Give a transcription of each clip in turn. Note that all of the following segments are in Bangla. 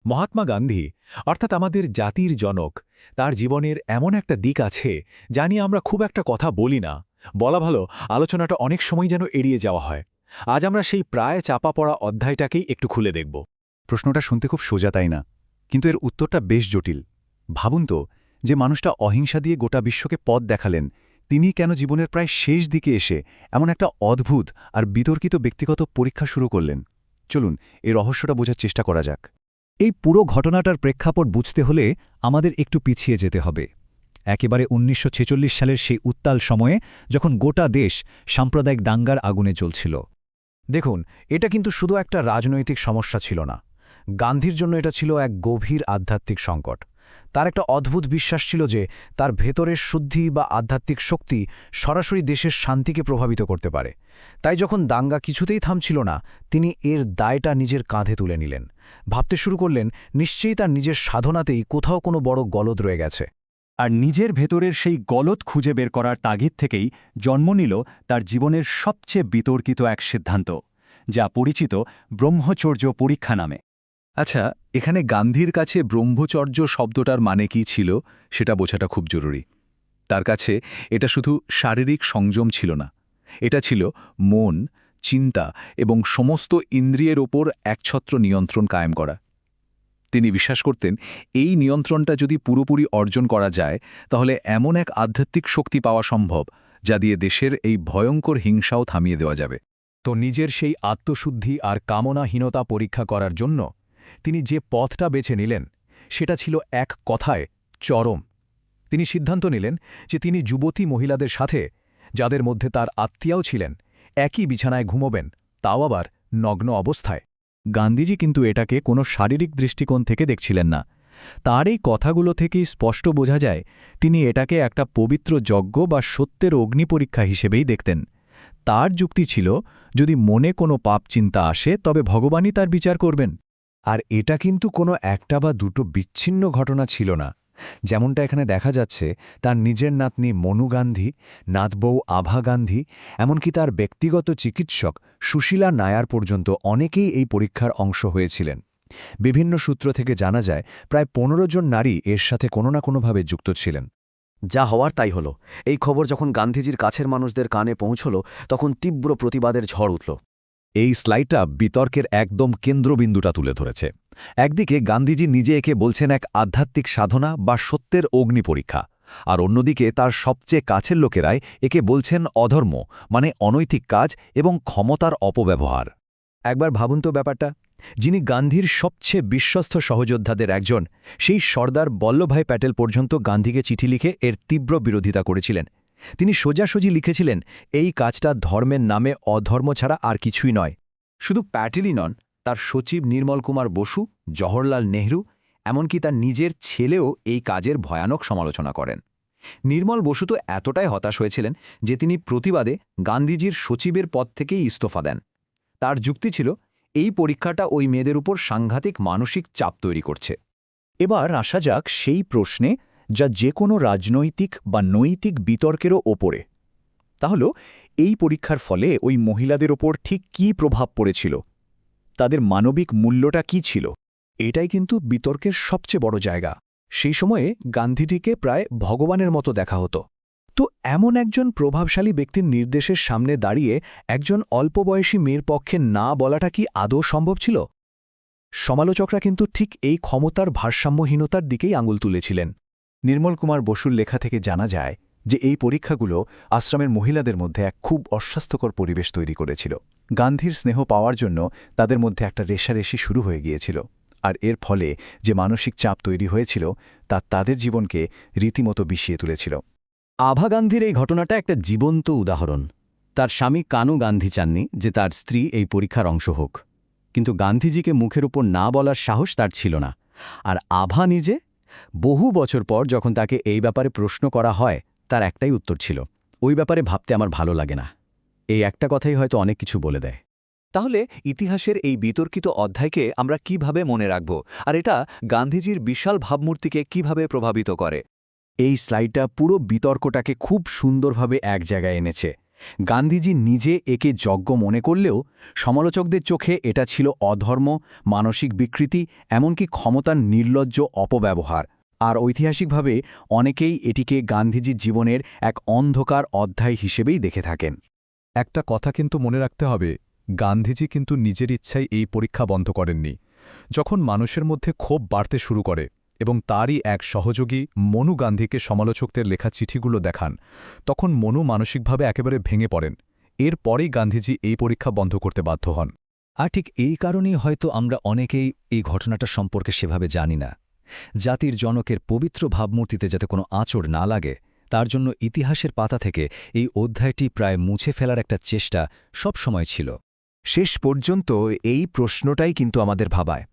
মহাত্মা গান্ধী অর্থাৎ আমাদের জাতির জনক, তার জীবনের এমন একটা দিক আছে যা নিয়ে আমরা খুব একটা কথা বলি না, বলা ভালো আলোচনাটা অনেক সময় যেন এড়িয়ে যাওয়া হয়। আজ আমরা সেই প্রায় চাপা পড়া অধ্যায়টাকেই একটু খুলে দেখব। প্রশ্নটা শুনতে খুব সোজা, তাই না? কিন্তু এর উত্তরটা বেশ জটিল। ভাবুন তো, যে মানুষটা অহিংসা দিয়ে গোটা বিশ্বকে পথ দেখালেন, তিনি কেন জীবনের প্রায় শেষ দিকে এসে এমন একটা অদ্ভুত আর বিতর্কিত ব্যক্তিগত পরীক্ষা শুরু করলেন? চলুন এই রহস্যটা বোঝার চেষ্টা করা যাক। এই পুরো ঘটনাটার প্রেক্ষাপট বুঝতে হলে আমাদের একটু পিছিয়ে যেতে হবে। একেবারে ১৯৪৬ সালের সেই উত্তাল সময়ে, যখন গোটা দেশ সাম্প্রদায়িক দাঙ্গার আগুনে জ্বলছিল। দেখুন, এটা কিন্তু শুধু একটা রাজনৈতিক সমস্যা ছিল না। গান্ধীর জন্য এটা ছিল এক গভীর আধ্যাত্মিক সংকট। তার একটা অদ্ভুত বিশ্বাস ছিল যে তার ভেতরের শুদ্ধি বা আধ্যাত্মিক শক্তি সরাসরি দেশের শান্তিকে প্রভাবিত করতে পারে। তাই যখন দাঙ্গা কিছুতেই থামছিল না, তিনি এর দায়টা নিজের কাঁধে তুলে নিলেন। ভাবতে শুরু করলেন, নিশ্চয়ই তার নিজের সাধনাতেই কোথাও কোনো বড় গলদ রয়ে গেছে। আর নিজের ভেতরের সেই গলদ খুঁজে বের করার তাগিদ থেকেই জন্ম নিল তার জীবনের সবচেয়ে বিতর্কিত এক সিদ্ধান্ত, যা পরিচিত ব্রহ্মচর্য পরীক্ষা নামে। আচ্ছা, এখানে গান্ধীর কাছে ব্রহ্মচর্য শব্দটার মানে কী ছিল সেটা বোঝাটা খুব জরুরি। তার কাছে এটা শুধু শারীরিক সংযম ছিল না, এটা ছিল মন, চিন্তা এবং সমস্ত ইন্দ্রিয়ের ওপর একছত্র নিয়ন্ত্রণ কায়েম করা। তিনি বিশ্বাস করতেন, এই নিয়ন্ত্রণটা যদি পুরোপুরি অর্জন করা যায়, তাহলে এমন এক আধ্যাত্মিক শক্তি পাওয়া সম্ভব যা দিয়ে দেশের এই ভয়ঙ্কর হিংসাও থামিয়ে দেওয়া যাবে। তো নিজের সেই আত্মশুদ্ধি আর কামনাহীনতা পরীক্ষা করার জন্য তিনি যে পথটা বেছে নিলেন, সেটা ছিল এক কথায় চরম। তিনি সিদ্ধান্ত নিলেন যে তিনি যুবতী মহিলাদের সাথে, যাদের মধ্যে তার আত্মীয়াও ছিলেন, একই বিছানায় ঘুমোবেন, তাও আবার নগ্ন অবস্থায়। গান্ধীজি কিন্তু এটাকে কোনো শারীরিক দৃষ্টিকোণ থেকে দেখছিলেন না। তার এই কথাগুলো থেকেই স্পষ্ট বোঝা যায় তিনি এটাকে একটা পবিত্র যজ্ঞ বা সত্যের অগ্নিপরীক্ষা হিসেবেই দেখতেন। তার যুক্তি ছিল, যদি মনে কোনো পাপ চিন্তা আসে তবে ভগবানই তার বিচার করবেন। আর এটা কিন্তু কোনো একটা বা দুটো বিচ্ছিন্ন ঘটনা ছিল না। যেমনটা এখানে দেখা যাচ্ছে, তার নিজের নাতনি মনু গান্ধী, নাতবউ আভা গান্ধী, এমনকি তার ব্যক্তিগত চিকিৎসক সুশীলা নায়ার পর্যন্ত অনেকেই এই পরীক্ষার অংশ হয়েছিলেন। বিভিন্ন সূত্র থেকে জানা যায় প্রায় ১৫ জন নারী এর সাথে কোনো না কোনোভাবে যুক্ত ছিলেন। যা হওয়ার তাই হলো। এই খবর যখন গান্ধীজির কাছের মানুষদের কানে পৌঁছল, তখন তীব্র প্রতিবাদের ঝড় উঠল। এই স্লাইডটা বিতর্কের একদম কেন্দ্রবিন্দুটা তুলে ধরেছে। একদিকে গান্ধীজি নিজে একে বলছেন এক আধ্যাত্মিক সাধনা বা সত্যের অগ্নি পরীক্ষা, আর অন্যদিকে তার সবচেয়ে কাছের লোকেরাই একে বলছেন অধর্ম, মানে অনৈতিক কাজ এবং ক্ষমতার অপব্যবহার। একবার ভাবুন তো ব্যাপারটা, যিনি গান্ধীর সবচেয়ে বিশ্বস্ত সহযোদ্ধাদের একজন, সেই সর্দার বল্লভভাই প্যাটেল পর্যন্ত গান্ধীকে চিঠি লিখে এর তীব্র বিরোধিতা করেছিলেন। তিনি সোজাসুজি লিখেছিলেন, এই কাজটা ধর্মের নামে অধর্ম ছাড়া আর কিছুই নয়। শুধু প্যাটেলই নন, তার সচিব নির্মল কুমার বসু, জওহরলাল নেহরু, এমনকি তার নিজের ছেলেও এই কাজের ভয়ানক সমালোচনা করেন। নির্মল বসু তো এতটাই হতাশ হয়েছিলেন যে তিনি প্রতিবাদে গান্ধীজির সচিবের পদ থেকেই ইস্তফা দেন। তার যুক্তি ছিল, এই পরীক্ষাটা ওই মেয়েদের উপর সাংঘাতিক মানসিক চাপ তৈরি করছে। এবার আসা যাক সেই প্রশ্নে, যা যে কোনো রাজনৈতিক বা নৈতিক বিতর্কেরও ওপরে। তাহলে এই পরীক্ষার ফলে ওই মহিলাদের ওপর ঠিক কী প্রভাব পড়েছিল? তাদের মানবিক মূল্যটা কী ছিল? এটাই কিন্তু বিতর্কের সবচেয়ে বড় জায়গা। সেই সময়ে গান্ধীজিকে প্রায় ভগবানের মতো দেখা হতো। তো এমন একজন প্রভাবশালী ব্যক্তির নির্দেশের সামনে দাঁড়িয়ে একজন অল্পবয়সী মেয়ের পক্ষে না বলাটা কি আদৌ সম্ভব ছিল? সমালোচকরা কিন্তু ঠিক এই ক্ষমতার ভারসাম্যহীনতার দিকেই আঙুল তুলেছিলেন। নির্মল কুমার বসুর লেখা থেকে জানা যায় যে এই পরীক্ষাগুলো আশ্রমের মহিলাদের মধ্যে এক খুব অস্বাস্থ্যকর পরিবেশ তৈরি করেছিল। গান্ধীর স্নেহ পাওয়ার জন্য তাদের মধ্যে একটা রেষারেষি শুরু হয়ে গিয়েছিল, আর এর ফলে যে মানসিক চাপ তৈরি হয়েছিল তা তাদের জীবনকে রীতিমতো বিষিয়ে তুলেছিল। আভা গান্ধীর এই ঘটনাটা একটা জীবন্ত উদাহরণ। তার স্বামী কানু গান্ধী চাননি যে তার স্ত্রী এই পরীক্ষার অংশ হোক, কিন্তু গান্ধীজিকে মুখের উপর না বলার সাহস তার ছিল না। আর আভা নিজে, বহু বছর পর যখন তাকে এই ব্যাপারে প্রশ্ন করা হয়, তার একটাই উত্তর ছিল, ওই ব্যাপারে ভাবতে আমার ভালো লাগে না। এই একটা কথাই হয়তো অনেক কিছু বলে দেয়। তাহলে ইতিহাসের এই বিতর্কিত অধ্যায়কে আমরা কিভাবে মনে রাখব, আর এটা গান্ধীজির বিশাল ভাবমূর্তিকে কিভাবে প্রভাবিত করে? এই স্লাইডটা পুরো বিতর্কটাকে খুব সুন্দরভাবে এক জায়গায় এনেছে। গান্ধীজি নিজে একে যজ্ঞ মনে করলেও সমালোচকদের চোখে এটা ছিল অধর্ম, মানসিক বিকৃতি, এমনকি ক্ষমতার নির্লজ্জ অপব্যবহার। আর ঐতিহাসিকভাবে অনেকেই এটিকে গান্ধীজির জীবনের এক অন্ধকার অধ্যায় হিসেবেই দেখে থাকেন। একটা কথা কিন্তু মনে রাখতে হবে, গান্ধীজি কিন্তু নিজের ইচ্ছায় এই পরীক্ষা বন্ধ করেননি। যখন মানুষের মধ্যে ক্ষোভ বাড়তে শুরু করে এবং তারই এক সহযোগী মনু গান্ধীকে সমালোচকদের লেখা চিঠিগুলো দেখান, তখন মনু মানসিকভাবে একেবারে ভেঙে পড়েন। এরপরেই গান্ধীজি এই পরীক্ষা বন্ধ করতে বাধ্য হন। আর ঠিক এই কারণেই হয়তো আমরা অনেকেই এই ঘটনাটা সম্পর্কে সেভাবে জানি না। জাতির জনকের পবিত্র ভাবমূর্তিতে যাতে কোনো আঁচড় না লাগে, তার জন্য ইতিহাসের পাতা থেকে এই অধ্যায়টি প্রায় মুছে ফেলার একটা চেষ্টা সবসময় ছিল। শেষ পর্যন্ত এই প্রশ্নটাই কিন্তু আমাদের ভাবায়।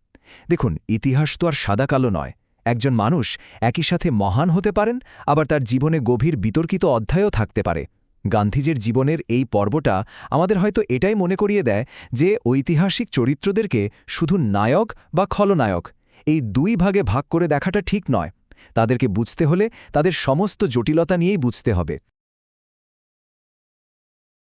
দেখুন, ইতিহাস তো আর সাদা কালো নয়। একজন মানুষ একই সাথে মহান হতে পারেন, আবার তার জীবনে গভীর বিতর্কিত অধ্যায়ও থাকতে পারে। গান্ধীজির জীবনের এই পর্বটা আমাদের হয়তো এটাই মনে করিয়ে দেয় যে ঐতিহাসিক চরিত্রদেরকে শুধু নায়ক বা খলনায়ক এই দুই ভাগে ভাগ করে দেখাটা ঠিক নয়। তাদেরকে বুঝতে হলে তাদের সমস্ত জটিলতা নিয়েই বুঝতে হবে।